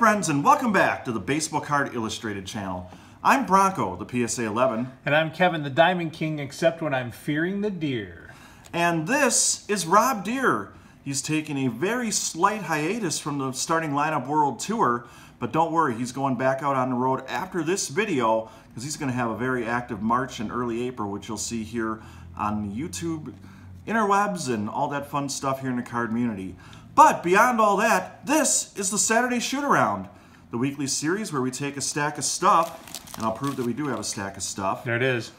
friends, and welcome back to the Baseball Card Illustrated channel. I'm Bronco, the PSA 11. And I'm Kevin, the Diamond King, except when I'm fearing the deer. And this is Rob Deere. He's taking a very slight hiatus from the starting lineup World Tour, but don't worry, he's going back out on the road after this video because he's going to have a very active March and early April, which you'll see here on the YouTube interwebs and all that fun stuff here in the card community. But beyond all that, this is the Saturday Shootaround, the weekly series where we take a stack of stuff, and I'll prove that we do have a stack of stuff. There it is.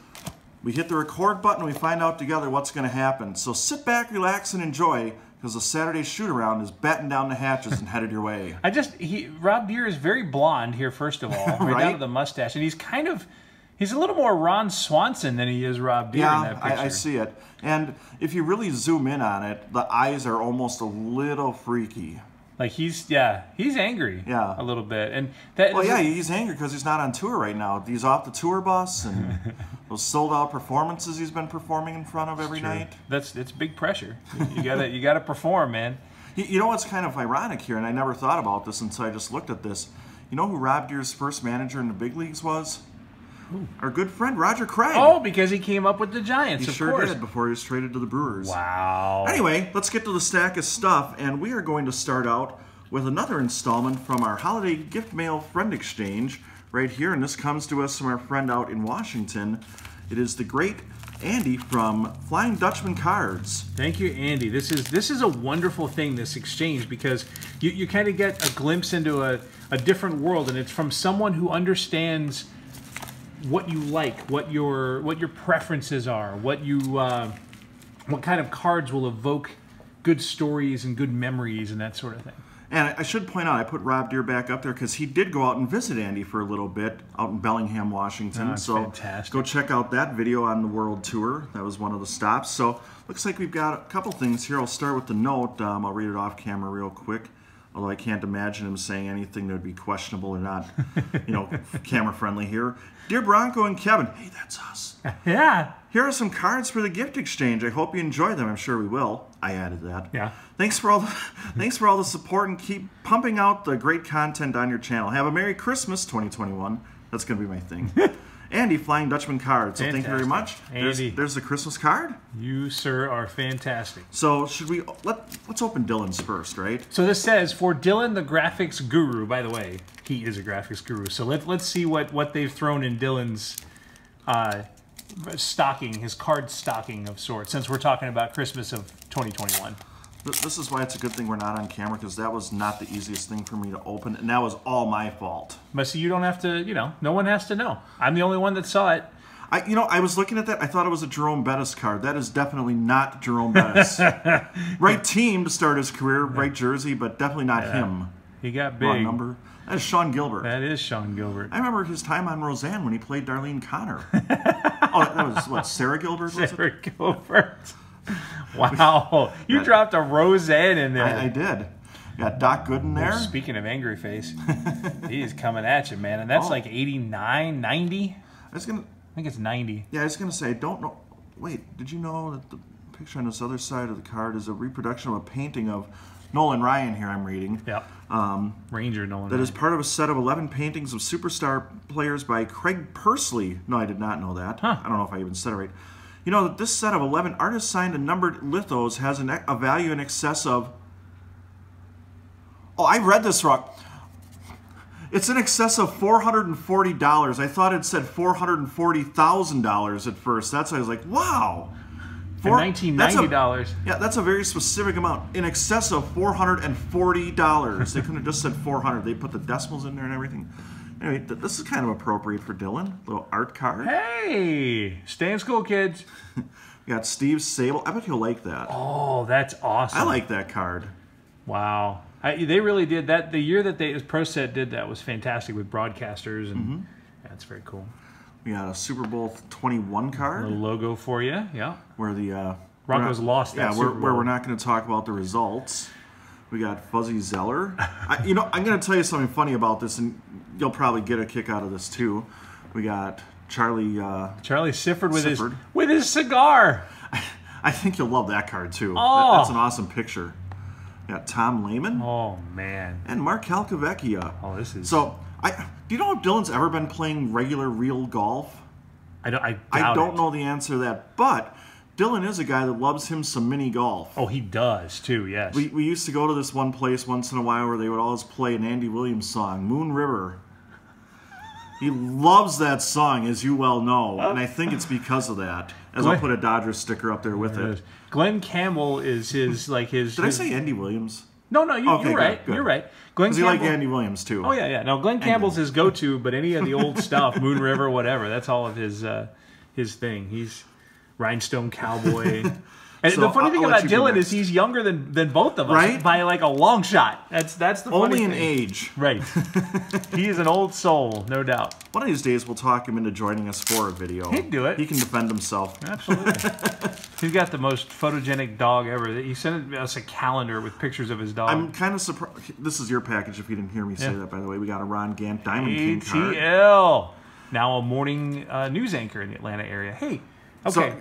We hit the record button and we find out together what's going to happen. So sit back, relax, and enjoy, because the Saturday Shootaround is batting down the hatches and headed your way. Rob Deere is very blonde here, first of all, right down to the mustache, and he's a little more Ron Swanson than he is Rob Deere in that picture. I see it. And if you really zoom in on it, the eyes are almost a little freaky. Like he's angry. Yeah. A little bit. And he's angry because he's not on tour right now. He's off the tour bus and those sold out performances he's been performing in front of every night. It's big pressure. You gotta perform, man. You know what's kind of ironic here, and I never thought about this until I just looked at this. You know who Rob Deere's first manager in the big leagues was? Ooh. Our good friend Roger Craig. Oh, because he came up with the Giants, of course. He sure did before he was traded to the Brewers. Wow. Anyway, let's get to the stack of stuff, and we are going to start out with another installment from our holiday gift mail friend exchange right here, and this comes to us from our friend out in Washington. It is the great Andy from Flying Dutchman Cards. Thank you, Andy. This is a wonderful thing, this exchange, because you kind of get a glimpse into a different world, and it's from someone who understands what you like, what your preferences are, what kind of cards will evoke good stories and good memories and that sort of thing. And I should point out, I put Rob Deere back up there because he did go out and visit Andy for a little bit out in Bellingham, Washington. Oh, so fantastic. Go check out that video on the World Tour. That was one of the stops. So looks like we've got a couple things here. I'll start with the note. I'll read it off camera real quick. Although I can't imagine him saying anything that would be questionable or not, camera friendly here. Dear Bronco and Kevin, hey, that's us. Yeah. Here are some cards for the gift exchange. I hope you enjoy them. I'm sure we will. I added that. Yeah. Thanks for all the support, and keep pumping out the great content on your channel. Have a Merry Christmas 2021. That's going to be my thing. Andy, Flying Dutchman Cards. So thank you very much. Andy. There's the Christmas card. You, sir, are fantastic. So should we let's open Dylan's first, right? So this says, for Dylan, the graphics guru. By the way, he is a graphics guru. So let's see what they've thrown in Dylan's stocking, his card stocking of sorts, since we're talking about Christmas of 2021. This is why it's a good thing we're not on camera, because that was not the easiest thing for me to open, and that was all my fault. But see, you don't have to, no one has to know. I'm the only one that saw it. I was looking at that, I thought it was a Jerome Bettis card. That is definitely not Jerome Bettis. Right team to start his career, right jersey, but definitely not him. He got big. Wrong number. That is Sean Gilbert. That is Sean Gilbert. I remember his time on Roseanne when he played Darlene Connor. Oh, that was, what, Sarah Gilbert? Sarah Gilbert. Wow. You dropped a Roseanne in there. I did. Got Doc Gooden there. Speaking of angry face, he is coming at you, man. And that's like 89, 90? I think it's 90. Yeah, I was going to say, I don't know. Wait, did you know that the picture on this other side of the card is a reproduction of a painting of Nolan Ryan here I'm reading. Yep. Ranger Nolan That Ryan. is part of a set of 11 paintings of superstar players by Craig Pursley. No, I did not know that. Huh. I don't know if I even said it right. You know that this set of 11 artist-signed and numbered lithos has a value in excess of... Oh, I read this wrong. It's in excess of $440. I thought it said $440,000 at first. That's why I was like, wow. $1990. Yeah, that's a very specific amount. In excess of $440. They couldn't have just said 400. They put the decimals in there and everything. Anyway, this is kind of appropriate for Dylan. Little art card. Hey, stay in school, kids. We got Steve Sable. I bet he'll like that. Oh, that's awesome. I like that card. Wow. They really did that. The year that ProSet did that was fantastic with broadcasters, and that's very cool. We got a Super Bowl 21 card. A little logo for you, yeah. Where the Broncos lost that Super Bowl. Where we're not going to talk about the results. We got Fuzzy Zeller. I'm going to tell you something funny about this, and you'll probably get a kick out of this too. We got Charlie Sifford with his cigar. I think you'll love that card too. Oh. That's an awesome picture. We got Tom Lehman. Oh, man. And Mark Calcavecchia. Oh, this is... So, do you know if Dylan's ever been playing regular real golf? I don't know the answer to that, but Dylan is a guy that loves him some mini golf. Oh, he does, too, yes. We used to go to this one place once in a while where they would always play an Andy Williams song, Moon River. He loves that song, as you well know, and I think it's because of that. As I'll put a Dodgers sticker up there with it. Glenn Campbell is his, like his... Did I say Andy Williams? No, you're right. Good. You're right. Glenn Campbell... Does he like Andy Williams, too? Oh, yeah. No, Glenn Campbell's his go-to, but any of the old stuff, Moon River, whatever, that's all of his thing. He's Rhinestone Cowboy... And so the funny thing about Dylan is he's younger than both of us, right? By like a long shot. That's the funny only thing. in age, right? He is an old soul, no doubt. One of these days we'll talk him into joining us for a video. He'd do it. He can defend himself. Absolutely. He's got the most photogenic dog ever. He sent us a calendar with pictures of his dog. I'm kind of surprised. This is your package. If you didn't hear me say that, by the way, we got a Ron Gant Diamond King card. ATL. Now a morning news anchor in the Atlanta area. Hey. Okay.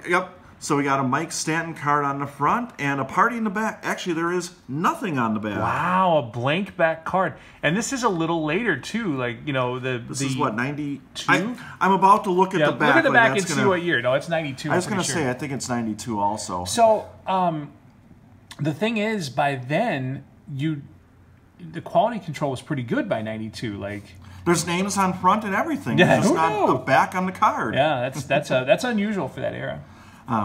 So we got a Mike Stanton card on the front and a party in the back. Actually, there is nothing on the back. Wow, a blank back card. And this is a little later, too. Like, you know, This is what, 92? I'm about to look at the back. Look at the back and see what year. No, it's 92. I was going to say, I think it's 92 also. So, the thing is, by then, the quality control was pretty good by 92. Like... There's names on front and everything. Yeah, there's just not a back on the card. Yeah, that's unusual for that era.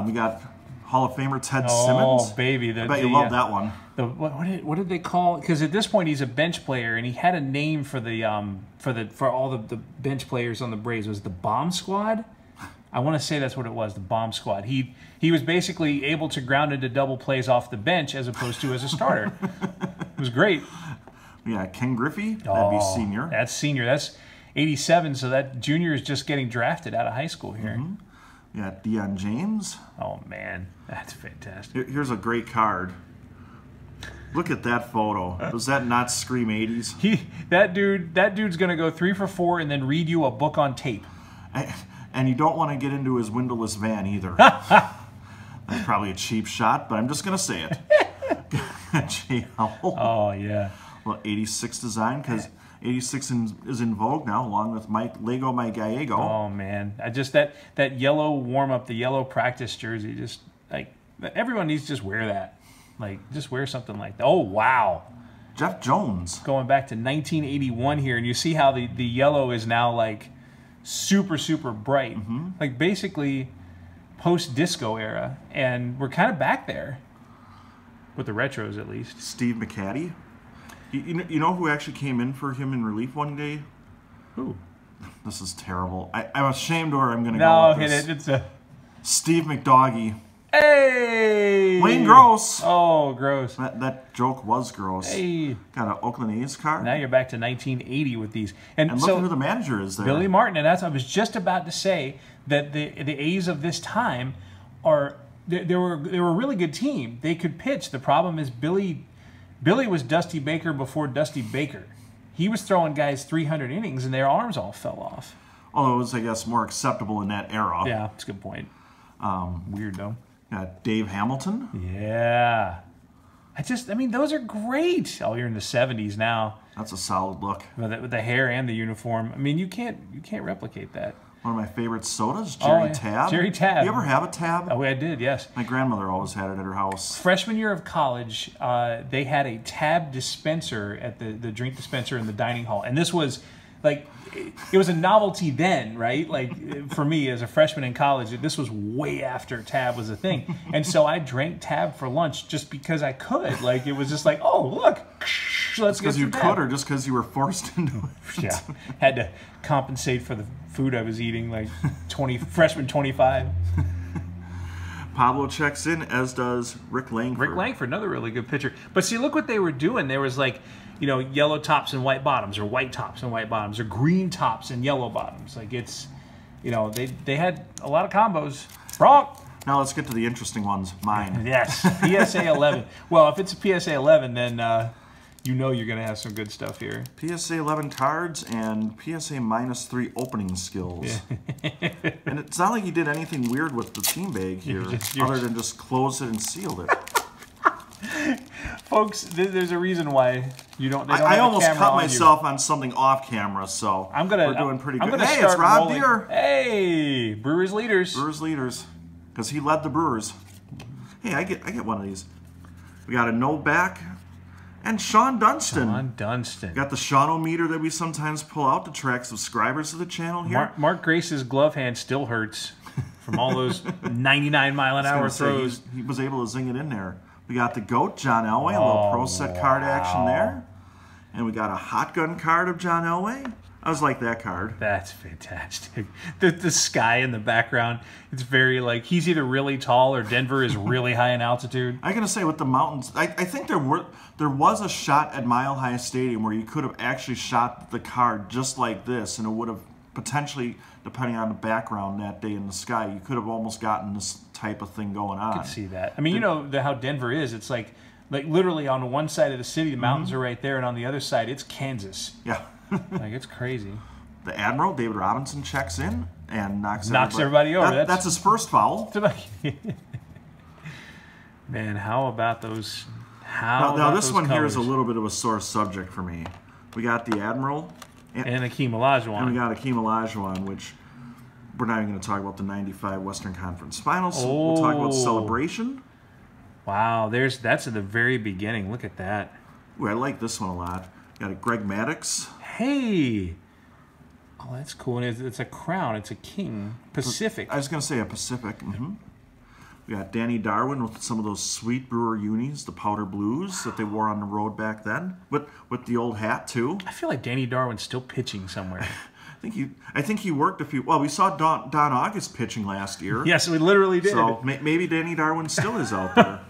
We got Hall of Famer Ted Simmons. Oh, baby. I bet you love that one. What did they call? Because at this point he's a bench player, and he had a name for for all the bench players on the Braves. It was the Bomb Squad. I want to say that's what it was, the Bomb Squad. He was basically able to ground into double plays off the bench as opposed to as a starter. It was great. Yeah, Ken Griffey. That'd be senior. That's senior. That's 87. So that junior is just getting drafted out of high school here. Mm-hmm. Yeah, Deion James. Oh, man. That's fantastic. Here's a great card. Look at that photo. Does that not scream 80s? That dude's going to go 3 for 4 and then read you a book on tape. And you don't want to get into his windowless van either. That's probably a cheap shot, but I'm just going to say it. Jay Howell. Oh, yeah. Well, 86 design, because 86 is in vogue now, along with Lego My Gallego. Oh, man. That yellow warm-up, the yellow practice jersey, just, like, everyone needs to just wear that. Like, just wear something like that. Oh, wow. Jeff Jones. Going back to 1981 here, and you see how the yellow is now, like, super, super bright. Mm-hmm. Like, basically post-disco era, and we're kind of back there. With the retros, at least. Steve McCaddy. You know who actually came in for him in relief one day? Who? This is terrible. I'm ashamed where I'm going to go with this. It's a... Steve McDoggy. Hey! Wayne Gross. Oh, gross. That joke was gross. Hey. Got an Oakland A's card. Now you're back to 1980 with these. And look at who the manager is there. Billy Martin. And I was just about to say that the A's of this time are... They were a really good team. They could pitch. The problem is Billy was Dusty Baker before Dusty Baker. He was throwing guys 300 innings, and their arms all fell off. Although it was, I guess, more acceptable in that era. Yeah, that's a good point. Weird, though. Dave Hamilton. Yeah. I mean, those are great. Oh, you're in the 70s now. That's a solid look. With the hair and the uniform. I mean, you can't replicate that. One of my favorite sodas, Jerry Tab. Jerry Tab. You ever have a Tab? Oh, I did, yes. My grandmother always had it at her house. Freshman year of college, they had a Tab dispenser at the drink dispenser in the dining hall. And this was, like, it was a novelty then, right? Like, for me, as a freshman in college, this was way after Tab was a thing. And so I drank Tab for lunch just because I could. Like, it was just like, oh, look, let's get some Tab. Because you could or just because you were forced into it? Yeah, had to compensate for the food I was eating, like freshman 25. Pablo checks in, as does Rick Langford. Rick Langford, another really good pitcher. But see, look what they were doing. There was like, yellow tops and white bottoms, or white tops and white bottoms, or green tops and yellow bottoms. Like it's, they had a lot of combos. Bronk. Now let's get to the interesting ones. Mine. Yes, PSA 11. Well, if it's a PSA 11, then you're going to have some good stuff here. PSA 11 cards and PSA -3 opening skills. Yeah. And it's not like he did anything weird with the team bag here, other than just close it and sealed it. Folks, there's a reason why you don't. They don't I almost cut on myself on something off camera, so we're doing pretty good. Hey, it's Rob Deere. Hey, Brewers leaders. Brewers leaders, because he led the Brewers. Hey, I get one of these. We got a no back, and Sean Dunston. Sean Dunston. Got the Sean-O-meter that we sometimes pull out to track subscribers to the channel here. Mark Grace's glove hand still hurts from all those 99-mile-an-hour throws. He was able to zing it in there. We got the GOAT, John Elway, a little pro set card action there. And we got a hot gun card of John Elway. I was like that card. That's fantastic. The sky in the background, it's very like, he's either really tall or Denver is really high in altitude. I'm going to say with the mountains, I think there was a shot at Mile High Stadium where you could have actually shot the card just like this, and it would have potentially, depending on the background that day in the sky, you could have almost gotten this type of thing going on. I could see that. I mean, you know how Denver is. It's like literally on one side of the city, the mountains are right there, and on the other side, it's Kansas. Yeah. Like, it's crazy. The Admiral, David Robinson, checks in and knocks everybody over. That's his first foul. Man, how about those? Now this one here is a little bit of a sore subject for me. We got the Admiral. And Akeem Olajuwon. And we got Akeem Olajuwon, which we're not even going to talk about the '95 Western Conference Finals. So we'll talk about Celebration. Wow, that's at the very beginning. Look at that. Ooh, I like this one a lot. Got a Greg Maddux. Hey. Oh, that's cool. And it's a crown. It's a king. Pacific. I was going to say a Pacific. We got Danny Darwin with some of those sweet Brewer unis, the powder blues that they wore on the road back then, with the old hat too. I feel like Danny Darwin's still pitching somewhere. I think he worked a few. Well, we saw Don August pitching last year. Yes, we literally did. So maybe Danny Darwin still is out there,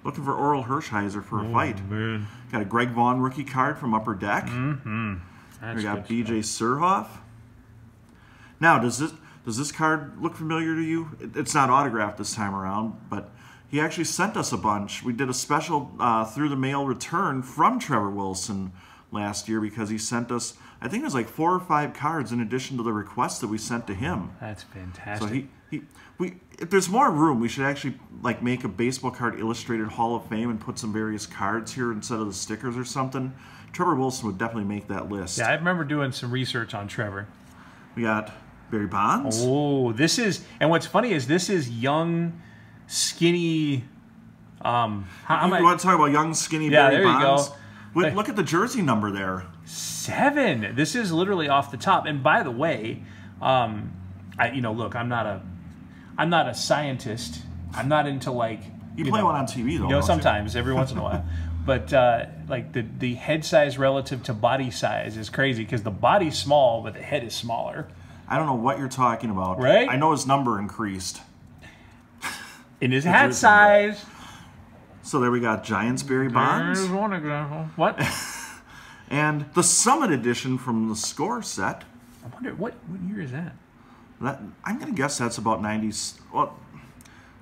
looking for Oral Hershiser for a fight. Man. Got a Greg Vaughn rookie card from Upper Deck. We got B.J. Surhoff. Now, does this card look familiar to you? It's not autographed this time around, but he actually sent us a bunch. We did a special through the mail return from Trevor Wilson last year because he sent us, I think it was like 4 or 5 cards in addition to the requests that we sent to him. That's fantastic. So if there's more room, we should actually like make a baseball card illustrated Hall of Fame and put some various cards here instead of the stickers or something. Trevor Wilson would definitely make that list. Yeah, I remember doing some research on Trevor. We got Barry Bonds. Oh, and what's funny is this is young, skinny. You want to talk about young, skinny Barry Bonds? There you go. Look at the jersey number there. 7. This is literally off the top. And by the way, look, I'm not a scientist. I'm not into like. You play one on TV though. Sometimes every once in a while. But like the head size relative to body size is crazy because the body's small, but the head is smaller. I don't know what you're talking about. Right? I know his number increased. In his hat size. So there we got Giants Barry Bonds. There's one example. What? And the Summit Edition from the Score set. I wonder, what year is that? I'm going to guess that's about 90s. Well,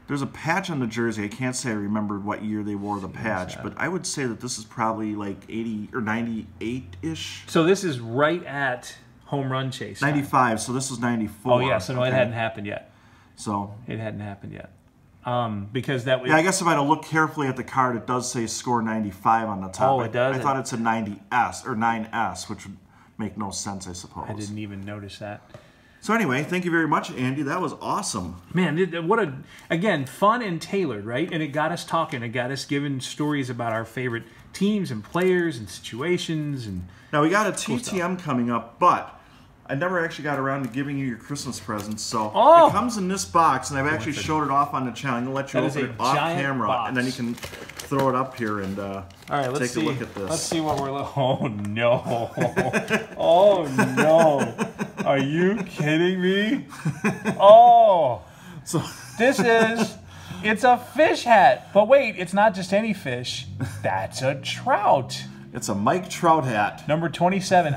there's a patch on the jersey. I can't say I remember what year they wore the patch, but I would say that this is probably like 80 or 98-ish. So this is right at home run chase time. 95, so this was 94. Oh, yeah, so no, it hadn't happened yet. So it hadn't happened yet. Because that was... Yeah, I guess if I had to look carefully at the card, it does say Score 95 on the top. Oh, it does? I thought it said 90S, or 9S, which would make no sense, I suppose. I didn't even notice that. So anyway, thank you very much, Andy. That was awesome. Man, what again, fun and tailored, right? And it got us talking. It got us giving stories about our favorite teams and players and situations. And now, we got a TTM coming up, but I never actually got around to giving you your Christmas presents. So it comes in this box, and I've actually showed it off on the channel. I'm going to let you open it off camera, and then you can throw it up here and all right, take a look at this. Let's see what we're looking. Oh, no. Oh, no. Are you kidding me? Oh. So It's a fish hat. But wait, it's not just any fish. That's a trout. It's a Mike Trout hat. Number 27.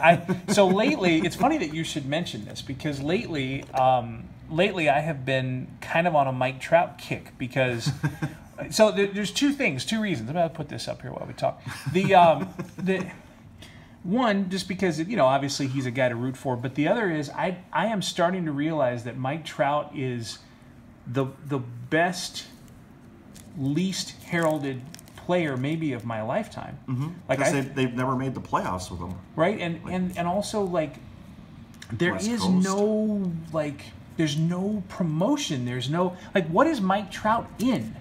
So lately, it's funny that you should mention this because lately I have been kind of on a Mike Trout kick because so there's two reasons. I'm going to put this up here while we talk. The one, just because obviously he's a guy to root for, but the other is I am starting to realize that Mike Trout is the best, least heralded player maybe of my lifetime. Like they've never made the playoffs with him, right? And also like there West is Coast. no like there's no promotion. There's no like what is Mike Trout in?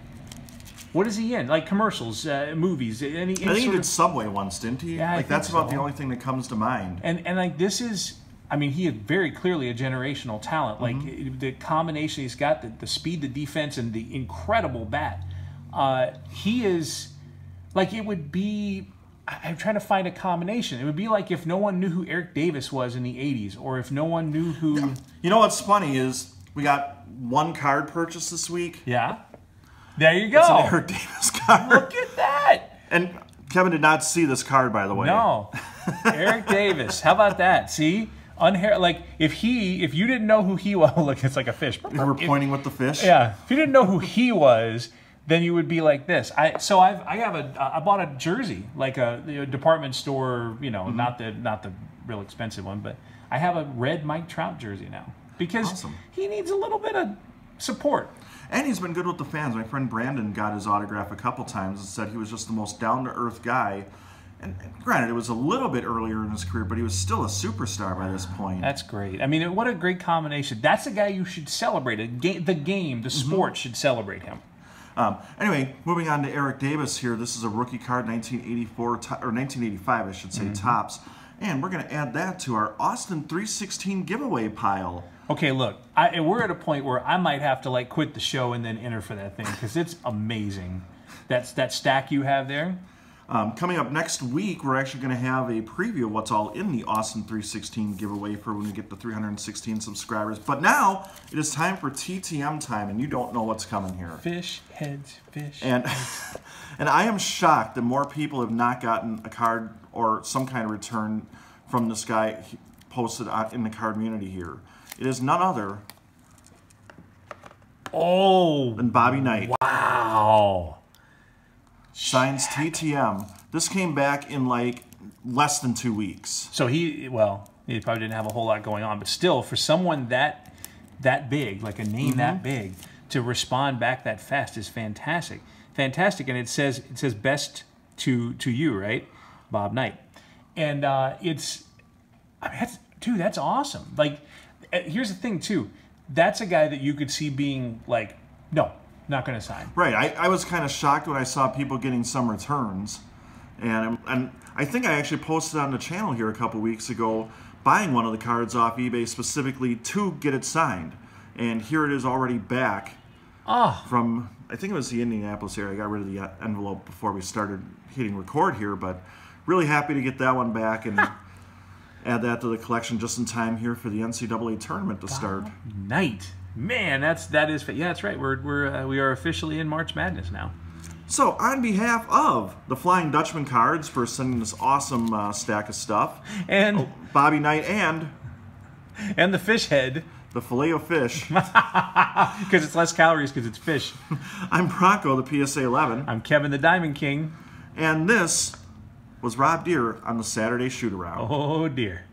What is he in? Like commercials, movies? I think he did Subway once, didn't he? Yeah, like that's about the only thing that comes to mind. And like this is, I mean, he is very clearly a generational talent. Like the combination he's got, the speed, the defense, and the incredible bat. He is like it would be. I'm trying to find a combination. It would be like if no one knew who Eric Davis was in the '80s, or if no one knew who. You know what's funny is we got one card purchase this week. Yeah. There you go. It's an Eric Davis card. Look at that. And Kevin did not see this card, by the way. No. Eric Davis. How about that? See? Like, if you didn't know who he was, look, it's like a fish. We're pointing with the fish? Yeah. If you didn't know who he was, then you would be like this. I bought a jersey, like a department store, not the real expensive one, but I have a red Mike Trout jersey now. Because he needs a little bit of support. And he's been good with the fans. My friend Brandon got his autograph a couple times and said he was just the most down-to-earth guy. And granted, it was a little bit earlier in his career, but he was still a superstar by this point. That's great. I mean, what a great combination. That's a guy you should celebrate. The sport should celebrate him. Anyway, moving on to Eric Davis here. This is a rookie card, 1984 or 1985, I should say, Topps. And we're going to add that to our Austin 316 giveaway pile. Okay, look, we're at a point where I might have to like quit the show and then enter for that thing because it's amazing. That stack you have there. Coming up next week, we're actually going to have a preview of what's all in the Austin 316 giveaway for when we get to 316 subscribers. But now it is time for TTM time, and you don't know what's coming here. Fish heads, fish. And and I am shocked that more people have not gotten a card or some kind of return from this guy posted in the card community here. It is none other than Bobby Knight. Wow. Signs TTM. This came back in like less than 2 weeks. So he probably didn't have a whole lot going on, but still, for someone that big, like a name that big, to respond back that fast is fantastic. Fantastic, and it says best to you, right, Bob Knight, and that's awesome. Like, here's the thing too, that's a guy that you could see being like, no. Not going to sign. Right. I was kind of shocked when I saw people getting some returns. And I think I actually posted on the channel here a couple weeks ago buying one of the cards off eBay specifically to get it signed. And here it is already back from, I think it was the Indianapolis area. I got rid of the envelope before we started hitting record here. But really happy to get that one back and add that to the collection just in time here for the NCAA tournament to start. Knight. Man, that's right. We are officially in March Madness now. So, on behalf of the Flying Dutchman cards for sending this awesome stack of stuff, and Bobby Knight and the fish head, the filet of fish, because it's less calories because it's fish. I'm Bronko, the PSA 11. I'm Kevin, the Diamond King, and this was Rob Deere on the Saturday Shootaround. Oh dear.